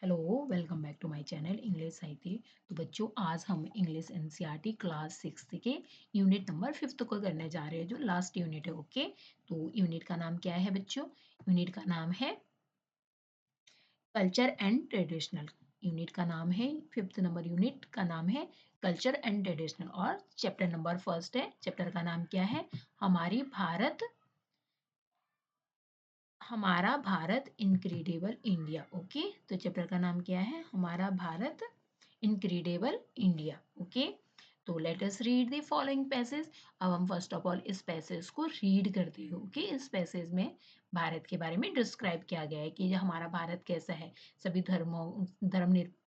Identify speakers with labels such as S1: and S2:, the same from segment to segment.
S1: Hello, welcome back to my channel English साहित्य। तो बच्चों, आज हम इंग्लिश एनसीईआरटी क्लास 6 के यूनिट नंबर 5 को करने जा रहे हैं, जो लास्ट यूनिट है। ओके, तो यूनिट का नाम क्या है बच्चों? यूनिट का नाम है कल्चर एंड ट्रेडिशनल। यूनिट का नाम है 5th नंबर यूनिट का नाम है कल्चर एंड ट्रेडिशनल, और चैप्टर नंबर फर्स्ट है। चैप्टर का नाम क्या है? हमारी भारत हमारा भारत इनक्रेडिबल इंडिया। ओके, तो चैप्टर का नाम क्या है? हमारा भारत इनक्रेडिबल इंडिया। ओके, तो let us read the following passage. अब हम फर्स्ट ऑफ ऑल इस पैसेज को रीड करते हैं। ओके, इस पैसेज में भारत के बारे में डिस्क्राइब किया गया है कि ये हमारा भारत कैसा है। सभी धर्मों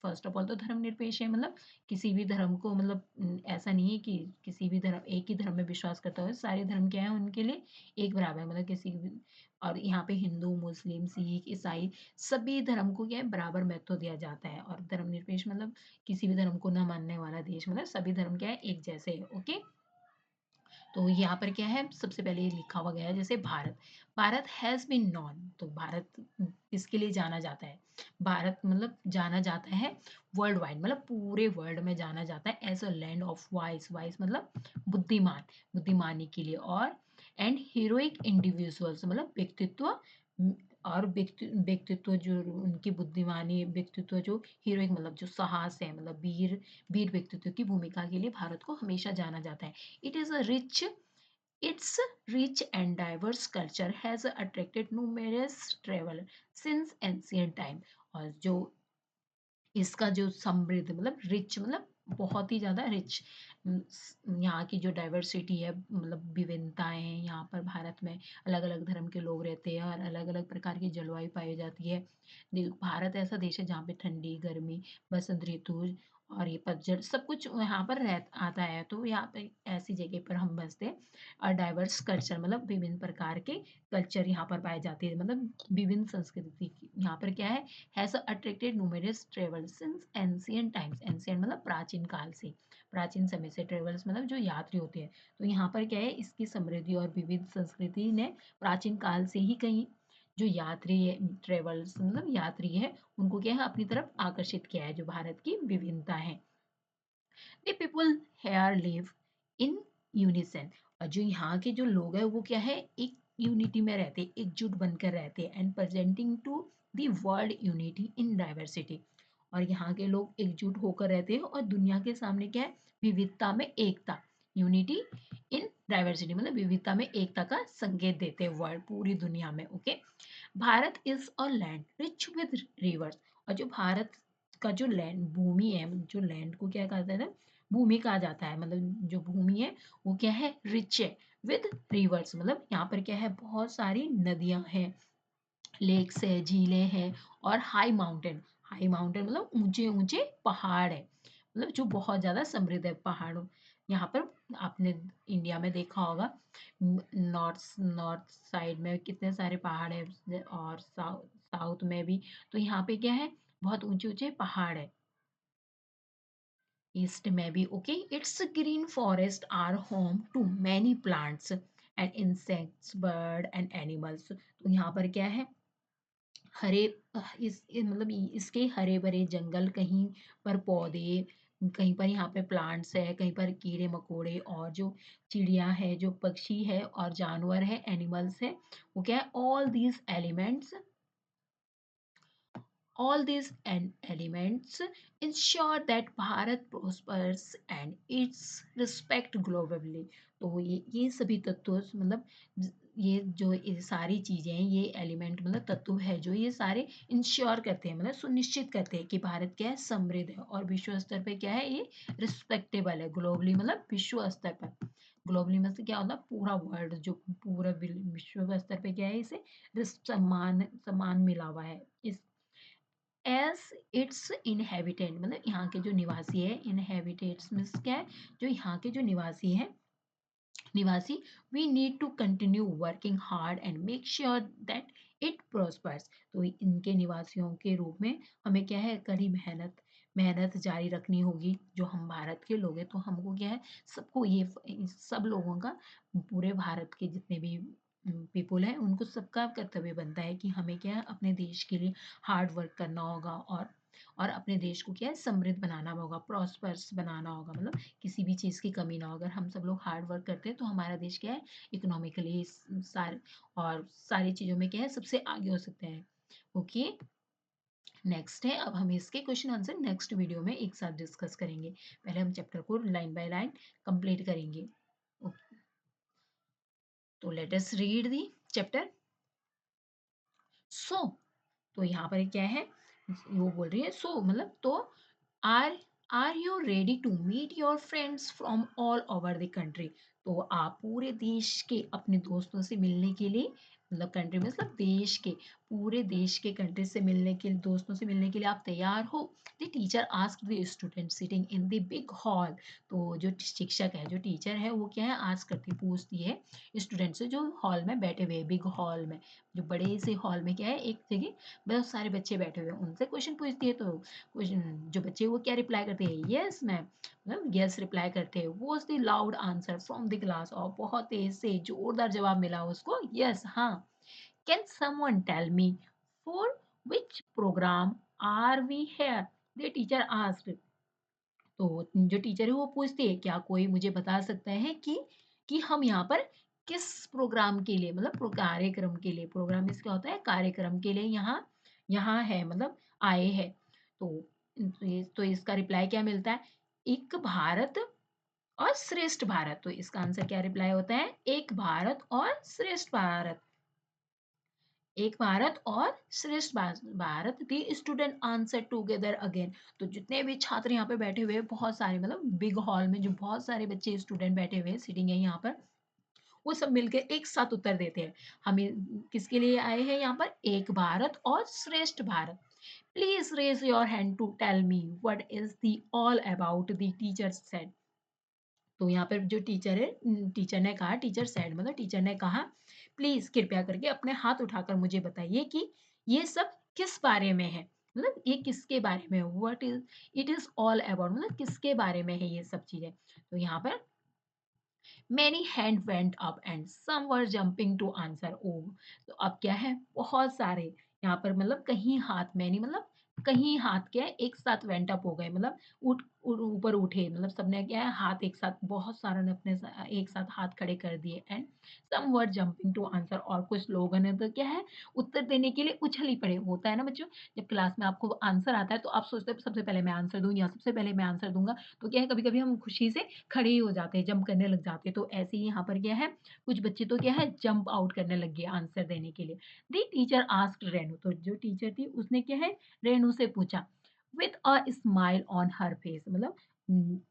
S1: फर्स्ट ऑफ ऑल तो धर्मनिरपेक्ष है, मतलब किसी भी धर्म को, मतलब ऐसा नहीं है कि किसी भी धर्म एक ही धर्म में विश्वास करता हो। सारे धर्म क्या है उनके लिए एक बराबर, मतलब किसी भी। और यहाँ पे हिंदू, मुस्लिम, सिख, ईसाई सभी धर्म को क्या है बराबर महत्व दिया जाता है। और धर्मनिरपेक्ष मतलब किसी भी धर्म को न मानने वाला देश, मतलब सभी धर्म क्या है एक जैसे है। ओके, तो यहाँ पर क्या है, सबसे पहले ये लिखा हुआ गया है जैसे Bharat. Bharat has been known, तो भारत किसके लिए जाना जाता है? भारत मतलब जाना जाता है वर्ल्ड वाइड, मतलब पूरे वर्ल्ड में जाना जाता है as a land of wise. Wise मतलब बुद्धिमान, बुद्धिमानी के लिए। और एंड हीरोइक इंडिविजुअल्स मतलब व्यक्तित्व, और व्यक्तित्व जो उनकी बुद्धिमानी व्यक्तित्व जो हीरोइक मतलब जो साहस है, मतलब वीर वीर व्यक्तित्व की भूमिका के लिए भारत को हमेशा जाना जाता है। It is a rich Its rich and diverse culture has attracted numerous travelers since ancient time। और जो इसका जो समृद्ध मतलब रिच मतलब बहुत ही ज़्यादा रिच, यहाँ की जो डाइवर्सिटी है मतलब विभिन्नताएं हैं, यहाँ पर भारत में अलग अलग धर्म के लोग रहते हैं और अलग अलग प्रकार की जलवायु पाई जाती है। भारत ऐसा देश है जहाँ पे ठंडी, गर्मी, बसंत ऋतु और ये पतझड़ सब कुछ यहाँ पर रह आता है। तो यहाँ पे ऐसी जगह पर हम बसते हैं। और डाइवर्स कल्चर मतलब विभिन्न प्रकार के कल्चर यहाँ पर पाए जाते हैं, मतलब विभिन्न संस्कृति की यहाँ पर क्या है, has attracted numerous travels since ancient times। ancient मतलब प्राचीन काल से, प्राचीन समय से। ट्रेवल्स मतलब जो यात्री होते हैं। तो यहाँ पर क्या है, इसकी समृद्धि और विविध संस्कृति ने प्राचीन काल से ही कहीं जो यात्री है, ट्रेवल्स मतलब यात्री है, उनको क्या है अपनी तरफ आकर्षित किया है, जो भारत की विभिन्नता है। The people here live in unison। और जो यहाँ के जो लोग हैं वो क्या है, एक यूनिटी में रहते हैं, एकजुट बनकर रहते हैं। And presenting to the world unity in diversity. और यहाँ के लोग एकजुट होकर रहते हैं और दुनिया के सामने क्या है, विविधता में एकता। यूनिटी इन डाइवर्सिटी मतलब विविधता में एकता का संकेत देते हैं वर्ल्ड पूरी दुनिया में। Okay, Bharat is a land rich with reverse. और जो भारत का जो लैंड भूमि है, जो लैंड को क्या कहते हैं, भूमि कहा जाता है, मतलब जो भूमि है वो क्या है, रिच है विद रिवर्स। मतलब यहाँ पर क्या है, बहुत सारी नदियां हैं, लेक्स है, झीलें हैं, और हाई माउंटेन मतलब ऊंचे ऊंचे पहाड़ है, मतलब जो बहुत ज्यादा समृद्ध है पहाड़ों। यहाँ पर आपने इंडिया में देखा होगा, नॉर्थ साइड में कितने सारे पहाड़ है, और साउथ में भी। तो यहाँ पे क्या है, बहुत ऊंचे ऊंचे पहाड़ है, ईस्ट में भी। Okay, it's green forest are home to many plants and insects, bird and animals. तो यहाँ पर क्या है, हरे मतलब इसके हरे भरे जंगल, कहीं पर पौधे, कहीं पर यहाँ पे प्लांट्स है, कहीं पर कीड़े मकोड़े, और जो चिड़िया है, जो पक्षी है, और जानवर है, एनिमल्स है। वो क्या है, all these elements ensure that Bharat prospers and its respect globally। तो ये सभी तत्व मतलब ये जो ये सारी चीजें हैं, ये एलिमेंट मतलब तत्व है जो ये सारे इंश्योर करते हैं, मतलब सुनिश्चित करते हैं कि भारत क्या है, समृद्ध है और विश्व स्तर पे क्या है, ये रिस्पेक्टेबल है। ग्लोबली मतलब विश्व स्तर पर, ग्लोबली मतलब क्या होता है, पूरा वर्ल्ड, जो पूरा विश्व स्तर पे क्या है, इसे सम्मान सम्मान मिला हुआ है। इस एज इट्स इनहेबिटेंट मतलब यहाँ के जो निवासी है, इनहेबिटेट्स मीन्स क्या है, जो यहाँ के जो निवासी, we need to continue working hard and make sure that it prospers. तो इनके निवासियों के रूप में हमें क्या है, कड़ी मेहनत मेहनत जारी रखनी होगी। जो हम भारत के लोग हैं तो हमको क्या है, सबको ये सब लोगों का, पूरे भारत के जितने भी पीपल है, उनको सबका कर्तव्य बनता है कि हमें क्या है, अपने देश के लिए हार्ड वर्क करना होगा और और अपने देश को क्या है समृद्ध बनाना होगा, प्रॉस्पर्स बनाना होगा, मतलब किसी भी चीज़ की कमी ना हो। अगर हम सब लोग हार्ड वर्क करते हैं तो हमारा देश क्या है इकोनॉमिकली सारे और सारी चीज़ों में क्या है सबसे आगे हो सकते हैं। ओके, नेक्स्ट है, अब हम इसके क्वेश्चन आंसर नेक्स्ट वीडियो में एक साथ डिस्कस करेंगे। पहले हम चैप्टर को लाइन बाय लाइन कंप्लीट करेंगे। ओके, तो let us read the chapter. So तो यहाँ पर क्या है, वो बोल रही है सो मतलब तो are are you ready to meet your friends from all over the country. तो आप पूरे देश के अपने दोस्तों से मिलने के लिए, मतलब कंट्री मतलब देश के, पूरे देश के कंट्री से मिलने के लिए, दोस्तों से मिलने के लिए आप तैयार हो। The teacher asked the student sitting in the big hall. तो जो शिक्षक है, जो टीचर है, वो क्या है आस्क करती पूछती है स्टूडेंट से जो हॉल में बैठे हुए हैं, बिग हॉल में, जो बड़े से हॉल में क्या है एक जगह बहुत सारे बच्चे बैठे हुए हैं, उनसे क्वेश्चन पूछती है। तो क्वेश्चन जो बच्चे वो क्या रिप्लाई करते हैं, यस मैम, मतलब यस रिप्लाई करते हैं। वो the loud answer from the class, और बहुत तेज से जोरदार जवाब मिला उसको, यस हाँ। Can someone tell me for which program are we here, the teacher asked. तो जो टीचर है वो पूछती है क्या कोई मुझे बता सकता है कि हम यहाँ पर किस प्रोग्राम के लिए, मतलब कार्यक्रम के लिए, प्रोग्राम इसका होता है कार्यक्रम के लिए यहाँ यहाँ है, मतलब आए हैं। तो इसका रिप्लाई क्या मिलता है, एक भारत और श्रेष्ठ भारत। तो इसका आंसर क्या रिप्लाई होता है, एक भारत और श्रेष्ठ भारत, एक भारत और श्रेष्ठ भारत। दी स्टूडेंट आंसर टुगेदर अगेन। तो जितने भी छात्र यहाँ पे बैठे हुए हैं, बहुत सारे, मतलब बिग हॉल में जो बहुत सारे बच्चे स्टूडेंट बैठे हुए हैं, सिटिंग है यहाँ पर, वो सब मिलकर एक साथ उत्तर देते हैं। हमें किसके लिए आए हैं यहाँ पर, एक भारत और श्रेष्ठ Bharat. Please raise your hand to tell me what is the all about, the teacher said. तो यहाँ पर जो टीचर है, टीचर ने कहा, टीचर सेड मतलब टीचर ने कहा, प्लीज कृपया करके अपने हाथ उठाकर मुझे बताइए कि ये सब किस बारे में है, मतलब ये किसके बारे में, what is it is all about, मतलब किसके बारे में है ये सब चीजें। तो यहाँ पर many hand went up and some were jumping to answer। ओ, तो अब क्या है, बहुत सारे यहाँ पर, मतलब कहीं हाथ, मैनी मतलब कहीं हाथ क्या है एक साथ वेंट अप हो गए, मतलब ऊपर उठे, मतलब सबने क्या है हाथ एक साथ, बहुत सारों ने अपने एक साथ हाथ खड़े कर दिए। And some were jumping to answer, और कुछ लोगों ने तो क्या है उत्तर देने के लिए उछल ही पड़े। होता है ना बच्चों, जब क्लास में आपको आंसर आता है तो आप सोचते हैं सबसे पहले मैं आंसर दूं या सबसे पहले मैं आंसर दूंगा। तो क्या है कभी कभी हम खुशी से खड़े ही हो जाते हैं, जंप करने लग जाते हैं। तो ऐसे ही यहाँ पर क्या है, कुछ बच्चे तो क्या है जंप आउट करने लग गए आंसर देने के लिए। दी टीचर आस्क्ड रेनू, तो जो टीचर थी उसने क्या है रेनू से पूछा, with a smile on her face, मतलब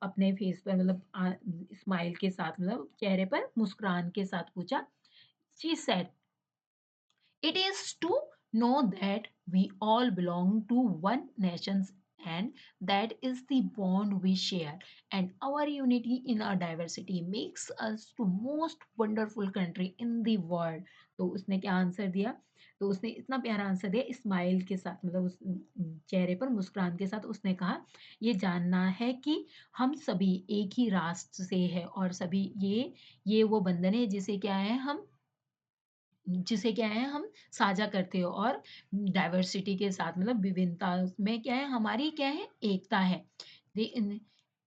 S1: अपने फेस पर, मतलब स्माइल के साथ, मतलब चेहरे पर मुस्कुरान के साथ पूछा। She said, it is to know that we all belong to one nation, and that is the bond we share, and our unity in our diversity makes us the most wonderful country in the world। तो उसने क्या answer दिया, तो उसने इतना प्यारा answer दिया smile के साथ, मतलब उस चेहरे पर मुस्कुरान के साथ उसने कहा, ये जानना है कि हम सभी एक ही राष्ट्र से है, और सभी ये वो बंधन है जिसे क्या है हम, जिसे क्या है हम साझा करते हो, और डाइवर्सिटी के साथ, मतलब विभिन्नता में क्या है हमारी क्या है एकता है।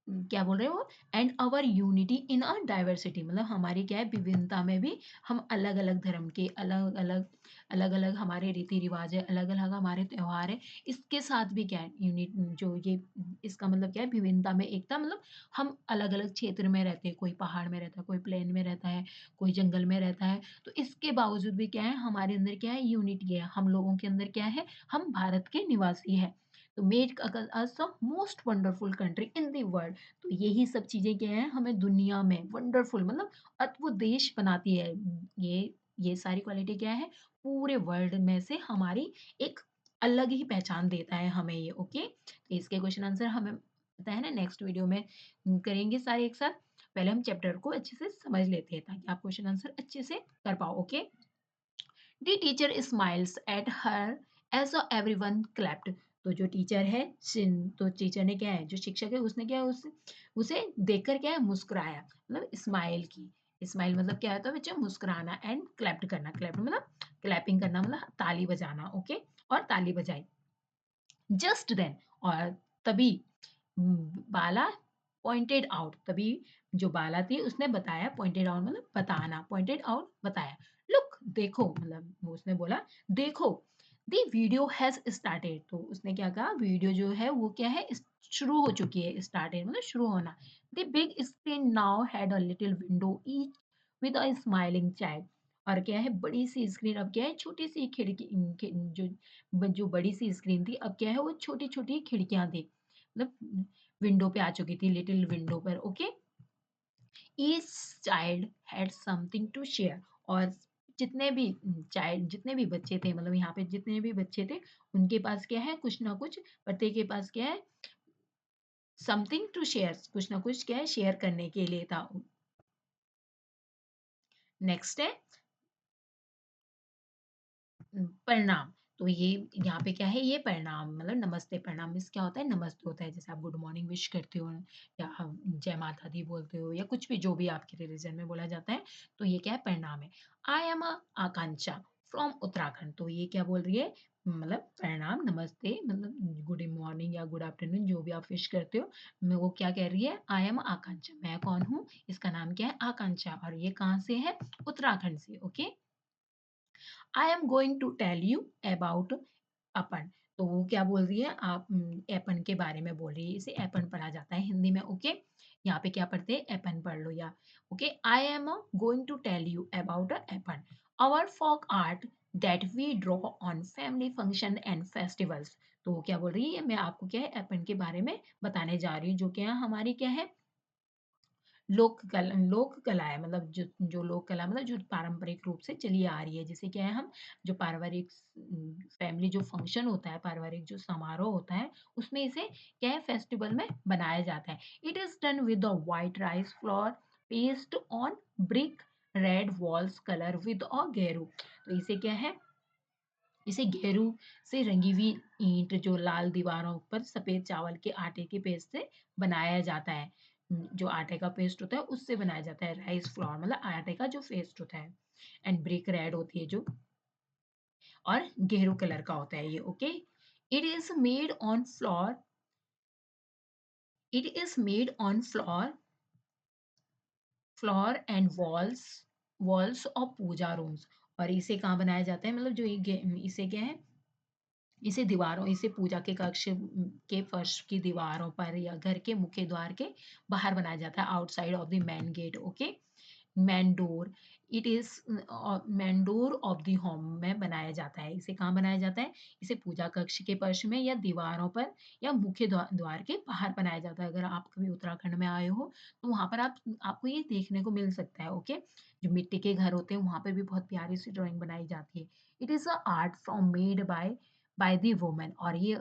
S1: क्या बोल रहे हो, and our unity in a diversity, मतलब हमारी क्या है विभिन्नता में भी हम अलग अलग धर्म के, अलग अलग हमारे रीति रिवाज है, अलग अलग हमारे त्योहार है, इसके साथ भी क्या है यूनिट, जो ये इसका मतलब क्या है विभिन्नता में एकता, मतलब हम अलग अलग क्षेत्र में रहते हैं, कोई पहाड़ में रहता है, कोई प्लेन में रहता है, कोई जंगल में रहता है, तो इसके बावजूद भी क्या है हमारे अंदर क्या है यूनिटी है, हम लोगों के अंदर क्या है हम भारत के निवासी है। तो make us the most wonderful country in the world. तो यही सब चीजें क्या है हमें दुनिया में वंडरफुल, मतलब अद्भुत देश बनाती है। ये सारी क्वालिटी क्या है पूरे वर्ल्ड में से हमारी एक अलग ही पहचान देता है हमें ये। ओके, तो इसके क्वेश्चन आंसर हमें पता है ना, नेक्स्ट वीडियो में करेंगे सारे एक साथ। पहले हम चैप्टर को अच्छे से समझ लेते हैं ताकि आप क्वेश्चन आंसर अच्छे से कर पाओ। Okay, the teacher smiles at her as everyone clapped. तो जो टीचर है, तो टीचर ने क्या है, जो शिक्षक है उसने क्या है उसे देखकर क्या है मुस्कुराया, मतलब स्माइल की। स्माइल मतलब क्या होता है बच्चों, मुस्कुराना, एंड क्लैप्ड करना, क्लैप्ड मतलब क्लैपिंग करना, मतलब ताली बजाना। ओके, और ताली बजाई। जस्ट देन, और तभी बाला पॉइंटेड आउट, तभी जो बाला थी उसने बताया, पॉइंटेड आउट मतलब बताना, पॉइंटेड आउट बताया। लुक देखो, मतलब वो उसने बोला देखो, द वीडियो हैज स्टार्टेड, तो उसने क्या कहा, वीडियो जो है वो क्या है, शुरू हो चुकी है, स्टार्टेड मतलब शुरू होना। The big screen now had a little window each with a smiling child, और क्या है, बड़ी सी स्क्रीन अब क्या है, छोटी सी खिड़की, जो बड़ी सी स्क्रीन थी अब क्या है, वो छोटी छोटी खिड़कियां थी, मतलब विंडो पे आ चुकी थी, लिटिल विंडो पर। Okay, each child had something to share, और जितने भी चाइल्ड, जितने भी बच्चे थे, मतलब यहाँ पे जितने भी बच्चे थे, उनके पास क्या है, कुछ ना कुछ, प्रत्येक के पास क्या है, समथिंग टू शेयर, कुछ ना कुछ क्या है, शेयर करने के लिए था। नेक्स्ट है प्रणाम। तो ये यहाँ पे क्या है, ये प्रणाम मतलब नमस्ते, प्रणाम मीन्स क्या होता है, नमस्ते होता है, जैसे आप गुड मॉर्निंग विश करते हो, या जय माता दी बोलते हो, या कुछ भी जो भी आपके रिलीजन में बोला जाता है, तो ये क्या है, प्रणाम है। I am Akanksha from Uttarakhand, तो ये क्या बोल रही है, मतलब प्रणाम नमस्ते, मतलब गुड मॉर्निंग या गुड आफ्टरनून जो भी आप विश करते हो, वो क्या कह रही है, आई एम आकांक्षा, मैं कौन हूँ, इसका नाम क्या है, आकांक्षा, और ये कहाँ से है, उत्तराखंड से। Okay, I am going to tell you about अपन, तो वो क्या बोल रही है, आप एपन के बारे में बोल रही है, इसे एपन पढ़ा जाता है हिंदी में। ओके, यहाँ पे क्या पढ़ते हैं, एपन पढ़ लो, या okay, I am going to tell you about Aipan, our folk art that we draw on family function and festivals, तो वो क्या बोल रही है, मैं आपको क्या है, एपन के बारे में बताने जा रही हूँ, जो क्या हमारी क्या है, लोक कला है, मतलब जो लोक कला मतलब जो पारंपरिक रूप से चली आ रही है, जैसे क्या है, हम जो पारिवारिक फैमिली जो फंक्शन होता है, पारिवारिक जो समारोह होता है, उसमें इसे क्या है, फेस्टिवल में बनाया जाता है। It is done with the white rice flour paste on brick red walls colour with a गेरू, तो इसे क्या है, इसे घेरू से रंगी हुई ईंट जो लाल दीवारों पर सफेद चावल के आटे के पेस्ट से बनाया जाता है, जो आटे का पेस्ट होता है उससे बनाया जाता है, राइस फ्लोर मतलब आटे का जो पेस्ट होता है, एंड ब्रिक रेड होती है जो, और गेरू कलर का होता है ये। Okay, it is made on floor, it is made on floor, floor and walls, walls of puja rooms, और इसे कहाँ बनाया जाता है, मतलब जो ये इसे क्या है, इसे दीवारों, इसे पूजा के कक्ष के फर्श की दीवारों पर या घर के मुख्य द्वार के बाहर बनाया जाता है, outside of the main gate. Okay, main door, it is main door of the home में बनाया जाता है, इसे कहाँ बनाया जाता है, इसे पूजा कक्ष के फर्श में या दीवारों पर या मुख्य द्वार के बाहर बनाया जाता है। अगर आप कभी उत्तराखंड में आए हो तो वहां पर आपको ये देखने को मिल सकता है। ओके, जो मिट्टी के घर होते हैं वहां पर भी बहुत प्यारी सी ड्राइंग बनाई जाती है। It is a art from made by the woman, और ये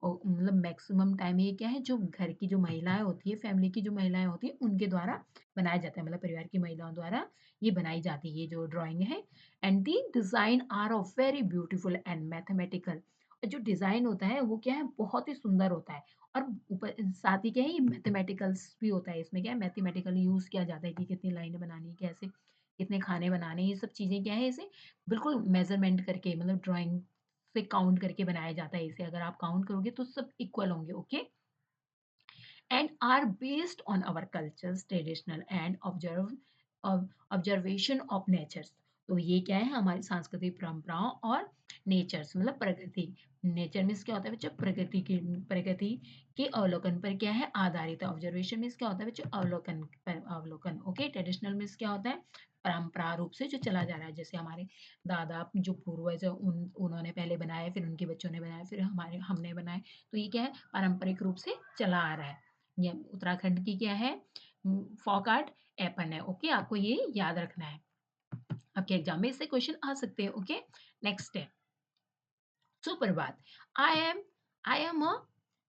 S1: मतलब मैक्सिमम टाइम ये क्या है, जो घर की जो महिलाएं होती है, फैमिली की जो महिलाएं होती है, उनके द्वारा बनाया जाता है, मतलब परिवार की महिलाओं द्वारा ये बनाई जाती है, ये जो ड्राइंग है। And the design are of very beautiful and mathematical, जो डिजाइन होता है वो क्या है, बहुत ही सुंदर होता है, और ऊपर साथ ही क्या है, ये मैथमेटिकल्स भी होता है, इसमें क्या है, मैथमेटिकल यूज किया जाता है कि कितनी लाइनें बनानी है, कैसे कितने खाने बनाने, ये सब चीजें क्या है, इसे बिल्कुल मेजरमेंट करके, मतलब ड्राइंग से काउंट करके बनाया जाता है, इसे अगर आप काउंट करोगे तो सब इक्वल होंगे। Okay, and are based on our cultures, traditional and observation of natures, तो ये क्या है, हमारी सांस्कृतिक परंपराओं और नेचर्स मतलब प्रकृति, नेचर मीन्स क्या होता है बच्चों, प्रकृति के अवलोकन पर क्या है, आधारित है। ऑब्जर्वेशन मीन्स क्या होता है बच्चों, अवलोकन पर, अवलोकन। ओके, ट्रेडिशनल मीन्स क्या होता है, परंपरा रूप से जो चला जा रहा है, जैसे हमारे दादा जो पूर्वज है उन्होंने पहले बनाए, फिर उनके बच्चों ने बनाए, फिर हमारे हमने बनाए, तो ये क्या है, पारंपरिक रूप से चला आ रहा है। ये उत्तराखंड की क्या है, फोक आर्ट एपन है। ओके, आपको ये याद रखना है, आपके एग्जाम में इससे क्वेश्चन आ सकते हैं। ओके, नेक्स्ट है सुप्रभात, I am I am a,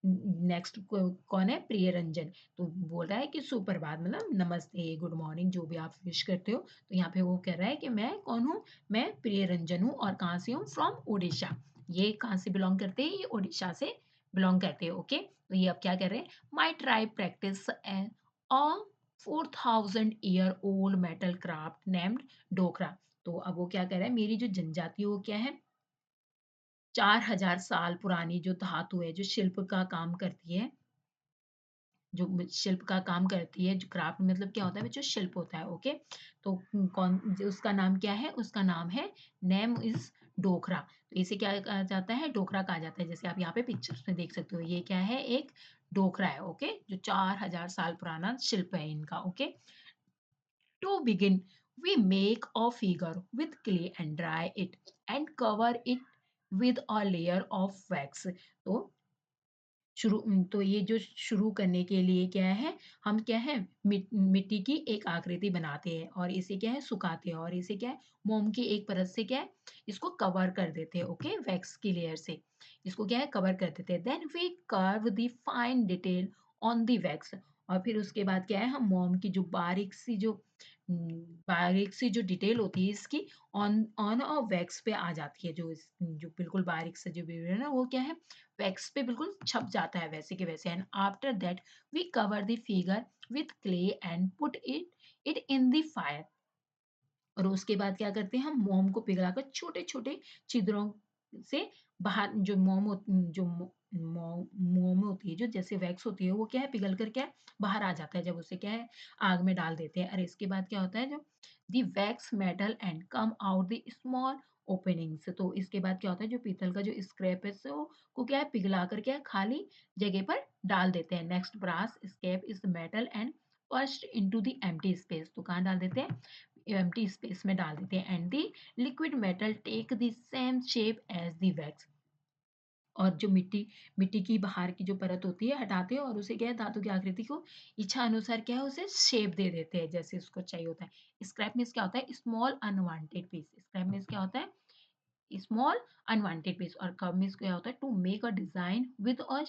S1: next कौन है, प्रिय रंजन, तो बोल रहा है कि सुप्रभात मतलब नमस्ते, गुड मॉर्निंग जो भी आप विश करते हो, तो यहाँ पे वो कह रहा है कि मैं कौन हूँ, मैं प्रिय रंजन हूँ, और कहाँ से हूँ, फ्रॉम उड़ीसा, ये कहाँ से बिलोंग करते हैं, ये उड़ीसा से बिलोंग करते हैं। ओके, तो ये अब क्या कर रहे हैं, my tribe practice a 4000 year old metal craft named Dokra, तो अब वो क्या कर रहा है, मेरी जो जनजाति है वो क्या है, 4000 साल पुरानी जो धातु है, जो शिल्प का काम करती है, जो शिल्प का काम करती है, जो क्राफ्ट मतलब क्या होता है बच्चों, शिल्प होता है, ओके। तो कौन उसका नाम क्या है, उसका नाम है, नेम इज डोकरा। तो इसे क्या कहा जाता है, डोकरा कहा जाता है। जैसे आप यहाँ पे पिक्चर्स में देख सकते हो, ये क्या है, एक डोकरा है, ओके, जो 4000 साल पुराना शिल्प है इनका, okay. To begin, we make a figure with clay and dry it and cover it with a layer of wax. तो तो ये जो शुरू करने के लिए क्या है, हम क्या है, मिट्टी की एक आकृति बनाते हैं और इसे क्या है, सुखाते हैं और इसे क्या है, मोम की एक परत से क्या है, इसको कवर कर देते हैं, ओके, वैक्स की लेयर से इसको क्या है, कवर कर देते हैं। Then we curve the fine detail on the wax, और फिर उसके बाद क्या है, हम मोम की जो बारीक सी जो डिटेल होती है इसकी ऑन ऑन और वैक्स पे आ जाती है, जो बिल्कुल बारीक से जो भी है ना, वो क्या है, वैक्स पे बिल्कुल छप जाता है वैसे के वैसे। And after that we cover the figure with clay and put it in the fire. और उसके बाद क्या करते हैं, हम मोम को पिघलाकर छोटे छोटे छिद्रों से बाहर, जो मोम होती है, जो जैसे वैक्स होती है, वो क्या है, पिघल कर क्या बाहर आ जाता है जब उसे क्या है, आग में डाल देते हैं। और इसके बाद क्या होता है, जो the wax metal and come out the small openings. तो इसके बाद क्या होता है, जो पीतल का जो स्क्रैप है, सो को क्या है, पिघला कर क्या है, खाली जगह पर डाल देते हैं। Next brass scrap is metal and first into the empty space. तो कहाँ डाल देते हैं, एम्प्टी स्पेस में डाल देते हैं। And the liquid metal take the same shape as the wax. और जो मिट्टी की बाहर की जो परत होती है हटाते हैं और उसे क्या है, धातु की आकृति को इच्छा अनुसार क्या है, उसे शेप दे देते हैं जैसे उसको चाहिए होता है। स्क्रैप मीन्स क्या होता है, small unwanted piece. Scrap means क्या होता है, स्मॉल अनवांटेड पीस। और कर्व मीन्स क्या होता है, to make a design with a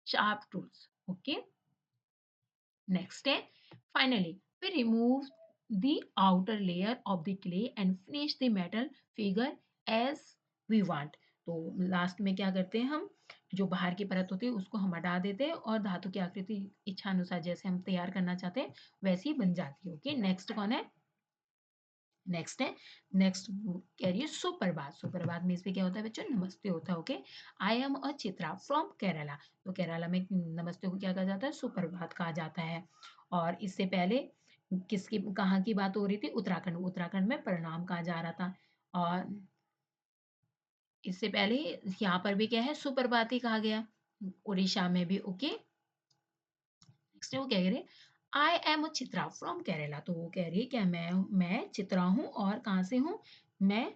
S1: sharp tools, okay. Next है, finally, we remove the outer layer of the clay and finish the metal figure as we want. तो last में क्या करते हैं, हम जो बाहर की परत होती है उसको हम हटा देते हैं और धातु की आकृति इच्छा अनुसार जैसे हम तैयार करना चाहते हैं वैसी बन जाती है, ओके। नेक्स्ट कौन है, नेक्स्ट है, नेक्स्ट कह रही है सुप्रभात। सुप्रभात में इसमें क्या होता है बच्चों, नमस्ते होता है, okay. I am a Chitra from Kerala. तो केरला में नमस्ते को क्या कहा जाता है, सुप्रभात कहा जाता है। और इससे पहले किसकी, कहाँ की बात हो रही थी, उत्तराखंड, उत्तराखंड में प्रणाम कहा जा रहा था। और इससे पहले यहाँ पर भी क्या है, सुप्रभात ही कहा गया, उड़ीसा में भी, ओके। नेक्स्ट वो कह रही है, I am a Chitra from Kerala. तो वो कह रही है क्या, मैं चित्रा हूँ और कहाँ से हूँ, मैं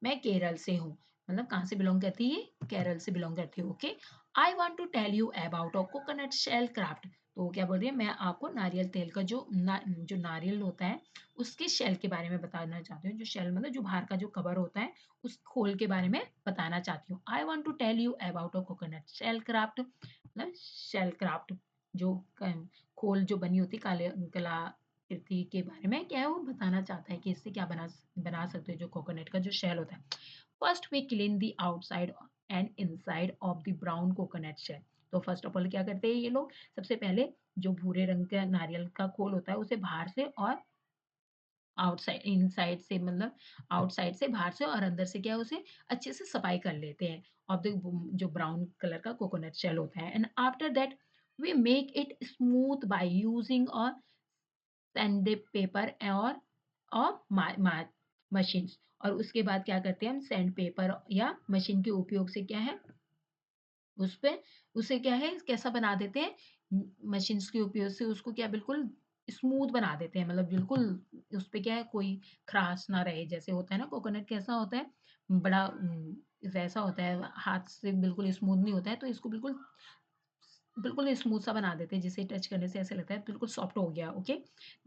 S1: मैं केरल से हूँ। मतलब कहाँ से बिलोंग करती है, केरल से बिलोंग करती है, okay. I want to tell you about a coconut shell craft. तो वो क्या बोल रही है, मैं आपको नारियल तेल का जो नारियल होता है उसके शेल के बारे में बताना चाहती हूँ। जो शेल मतलब जो बाहर का जो कवर होता है उस खोल के बारे में बताना चाहती हूँ। I want to tell you about a coconut shell craft, मतलब शेल क्राफ्ट, जो खोल जो बनी होती काले कलाकृति के बारे में क्या है, वो बताना चाहता है कि इससे क्या बना बना सकते हो, जो कोकोनट का जो शेल होता है। First we clean the outside and inside of the brown coconut shell. तो फर्स्ट ऑफ ऑल क्या करते हैं ये लोग, सबसे पहले जो भूरे रंग का नारियल का खोल होता है उसे बाहर से और आउटसाइड इनसाइड से, मतलब आउटसाइड से बाहर से और अंदर से क्या है, उसे अच्छे से सफाई कर लेते हैं ऑफ द जो ब्राउन कलर का कोकोनट शेल होता है। And after that we make it smooth by using a sand paper और मशीन्स। और उसके बाद क्या करते हैं, हम सैंड पेपर या मशीन के उपयोग से क्या है, उस पे उसे क्या है, कैसा बना देते हैं, मशीन्स के उपयोग से उसको क्या बिल्कुल स्मूथ बना देते हैं, मतलब बिल्कुल उस पे क्या है, कोई खराश ना रहे। जैसे होता है ना, कोकोनट कैसा होता है, बड़ा वैसा होता है, हाथ से बिल्कुल स्मूथ नहीं होता है, तो इसको बिल्कुल बिल्कुल स्मूथ सा बना देते हैं, जिसे टच करने से ऐसे लगता है बिल्कुल सॉफ्ट हो गया, okay.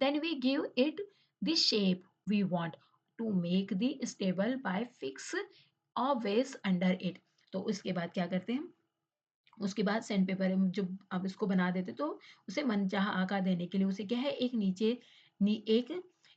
S1: Then we give it the shape we want to make the stable by fix a base under it. तो उसके बाद क्या करते हैं, उसके बाद सैंड पेपर जब आप इसको बना देते तो उसे मनचाहा आकार देने के लिए उसे क्या है, एक नीचे एक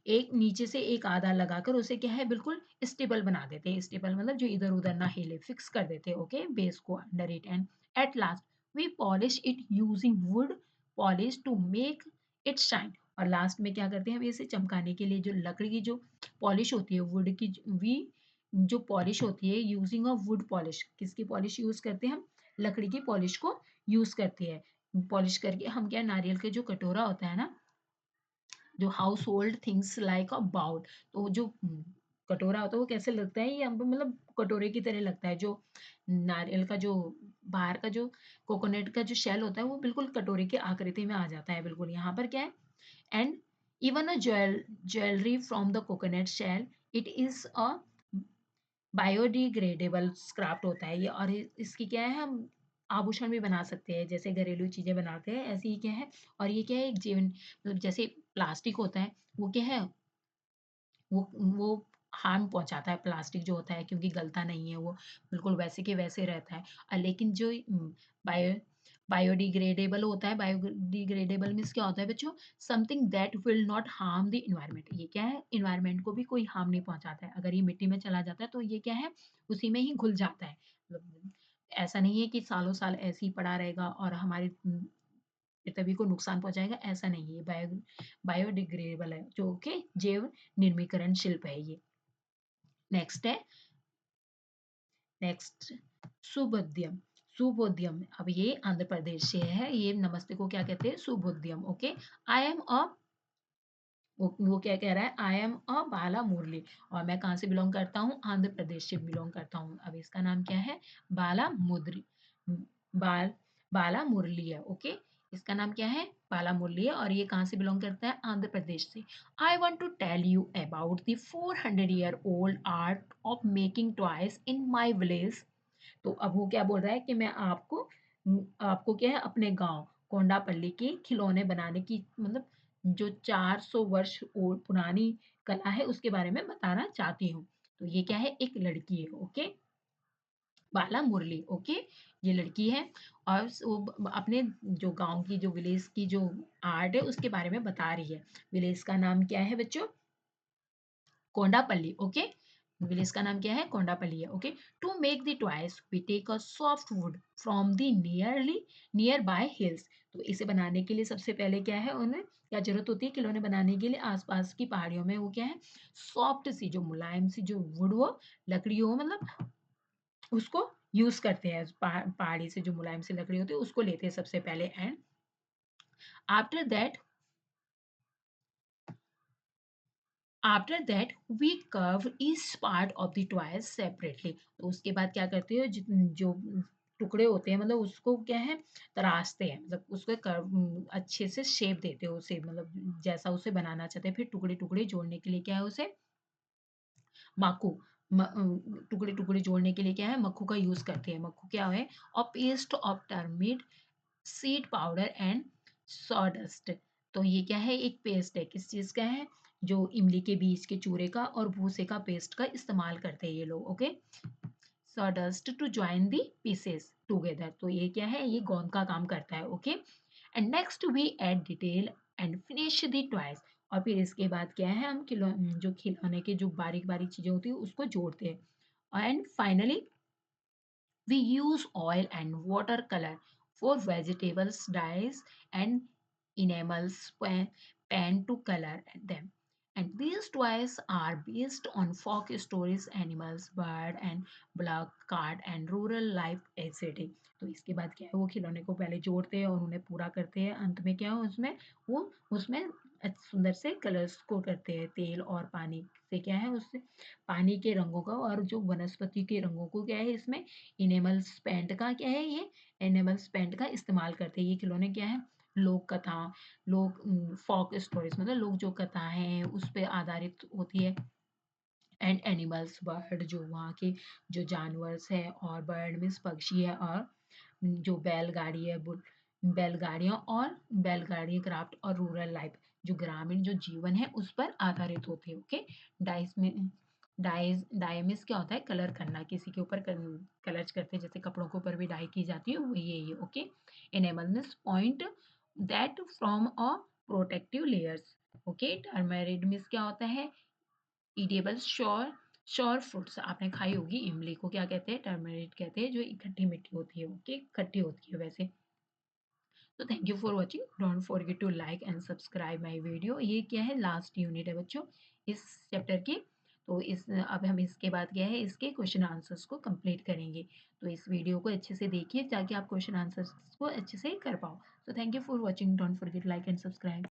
S1: एक नीचे से एक आधा लगाकर उसे क्या है, बिल्कुल स्टेबल बना देते हैं। स्टेबल मतलब जो इधर उधर ना हिले, फिक्स कर देते हैं, ओके, बेस को under it. And at last we polish it using wood polish to make it shine. और लास्ट में क्या करते हैं, हम इसे चमकाने के लिए जो लकड़ी की जो पॉलिश होती है वुड की, वी जो पॉलिश होती है यूजिंग अ वुड पॉलिश, किसकी पॉलिश यूज करते हैं हम, लकड़ी की पॉलिश को यूज करते हैं। पॉलिश करके हम क्या, नारियल के जो कटोरा होता है ना, जो household things like a bowl, तो जो कटोरा होता है वो कैसे लगता है, ये हमको मतलब कटोरे की तरह लगता है। जो नारियल का जो बाहर का जो कोकोनट का जो शेल होता है वो बिल्कुल कटोरे की आकृति में आ जाता है बिल्कुल। यहाँ पर क्या है, and even a jewellery from the coconut shell, it is a biodegradable scrap होता है ये। और इसकी क्या है, हम आभूषण भी बना सकते हैं, जैसे घरेलू चीजें बनाते हैं ऐसे ही क्या है। और ये क्या है, एक जीवन मतलब जैसे प्लास्टिक होता है वो क्या है, वो हार्म पहुंचाता है प्लास्टिक जो होता है, क्योंकि गलता नहीं है वो, बिल्कुल वैसे के वैसे रहता है। लेकिन जो बायो बायोडिग्रेडेबल होता है, बायोडिग्रेडेबल मीन्स क्या होता है बच्चों, something that will not harm the environment. ये क्या है, इन्वायरमेंट को भी कोई हार्म नहीं पहुंचाता है। अगर ये मिट्टी में चला जाता है तो ये क्या है, उसी में ही घुल जाता है। मतलब ऐसा नहीं है कि सालों साल ऐसे ही पड़ा रहेगा और हमारे पृथ्वी को नुकसान पहुंचाएगा, ऐसा नहीं है। बायोडिग्रेडेबल है, जो कि जैव निर्मीकरण शिल्प है ये। नेक्स्ट है, नेक्स्ट सुबोध्यम। सुबोध्यम, अब ये आंध्र प्रदेश से है। ये नमस्ते को क्या कहते हैं, सुबोध्यम। ओके, आई एम अ, वो क्या कह रहा है, आई एम अ बाला मुरली, और मैं कहाँ से बिलोंग करता हूँ, आंध्र प्रदेश से बिलोंग करता हूँ। अब इसका नाम क्या है, बाला मुद्री, बाल बाला मुरली है। ओके, इसका नाम क्या है, बाला मुरली है, और ये कहाँ से बिलोंग करता है, आंध्र प्रदेश से। I want to tell you about the 400 year old art of making toys in my village. तो अब वो क्या बोल रहा है कि मैं आपको, आपको क्या है, अपने गांव कोंडापल्ली के खिलौने बनाने की मतलब जो 400 वर्ष पुरानी कला है उसके बारे में बताना चाहती हूँ। तो ये क्या है, एक लड़की है। ओके, बाला मुरली। ओके, ये लड़की है और वो अपने जो गांव की, जो विलेज की जो आर्ट है उसके बारे में बता रही है। विलेज का नाम क्या है बच्चों, कोंडापल्ली। ओके, विलेज का नाम क्या है, कोंडापल्ली है। Okay, to make the toys we take a soft wood from the nearby hills. तो इसे बनाने के लिए सबसे पहले क्या है, उन्हें क्या जरूरत होती है, खिलौने बनाने के लिए आसपास की पहाड़ियों में वो क्या है, सॉफ्ट सी जो मुलायम सी जो वुड हो, लकड़ी हो, मतलब उसको यूज करते हैं। पहाड़ी से जो मुलायम सी लकड़ी होती है उसको लेते हैं सबसे पहले। And after that, after that we curve each part of the toys separately. तो उसके बाद क्या करते हो, जो टुकड़े होते हैं मतलब उसको क्या है, तराशते हैं, मतलब उसको कर्व अच्छे से शेप देते हो उसे, मतलब जैसा उसे बनाना चाहते हैं। फिर टुकड़े टुकड़े जोड़ने के लिए क्या है, उसे माकू, टुकड़े टुकड़े जोड़ने के लिए क्या है, मक्खू का यूज करते हैं। मक्खू क्या है, और paste of tamarind seed powder and sawdust. तो ये क्या है, एक पेस्ट है, किस चीज का है, जो इमली के बीज के चूरे का और भूसे का पेस्ट का इस्तेमाल करते हैं ये लोग। Okay, sawdust to join the pieces together। तो ये क्या है, ये गोंद का काम करता है। Okay, and next we add detail and finish the toys. और फिर इसके बाद क्या है, हम जो खिलौने के जो बारीक बारीक चीजें होती है उसको जोड़ते हैं। And finally we use oil and watercolor for vegetables dyes and enamels pen to color them. And these toys are based on folk stories, animals, bird and block card and rural life etc. तो इसके बाद क्या है, वो खिलौने को पहले जोड़ते हैं और उन्हें पूरा करते हैं। अंत में क्या हो, उसमें वो उसमें सुंदर से कलर्स को करते हैं। तेल और पानी से क्या है, उससे पानी के रंगों का और जो वनस्पति के रंगों को क्या है, इसमें इनेमल्स पेंट का क्या है, ये एनिमल्स पेंट का इस्तेमाल करते हैं। ये खिलौने क्या है, लोक कथा, लोक फोक स्टोरीज, मतलब लोग जो कथा है उस पे आधारित होती है। एंड एनिमल्स, बर्ड, जो वहाँ के जो जानवर है, और बर्ड मीन्स पक्षी है, और जो बैलगाड़ी है, बैलगाड़ियाँ और बैलगाड़ी क्राफ्ट और रूरल लाइफ, जो ग्रामीण जो जीवन है उस पर आधारित होते हैं। ओके, डाइस में डाइमिस क्या होता है, कलर करना, किसी के ऊपर कलर करते हैं, जैसे कपड़ों के ऊपर भी डाई की जाती है वो ये। Okay, enamels point that from a protective layers. Okay, tamarind मिस क्या होता है, ईडेबल्स श्योर श्योर फ्रूट्स, आपने खाई होगी इमली को क्या कहते हैं, टर्मरिक कहते हैं, जो इकट्ठी मिट्टी होती है। ओके, खट्टी होती है वैसे। तो thank you for watching, don't forget to like and subscribe my video. ये क्या है, लास्ट यूनिट है बच्चों इस चैप्टर की। तो अब हम इसके बाद क्या है, इसके क्वेश्चन आंसर्स को कंप्लीट करेंगे। तो इस वीडियो को अच्छे से देखिए ताकि आप क्वेश्चन आंसर्स को अच्छे से कर पाओ। So thank you for watching, don't forget like and subscribe.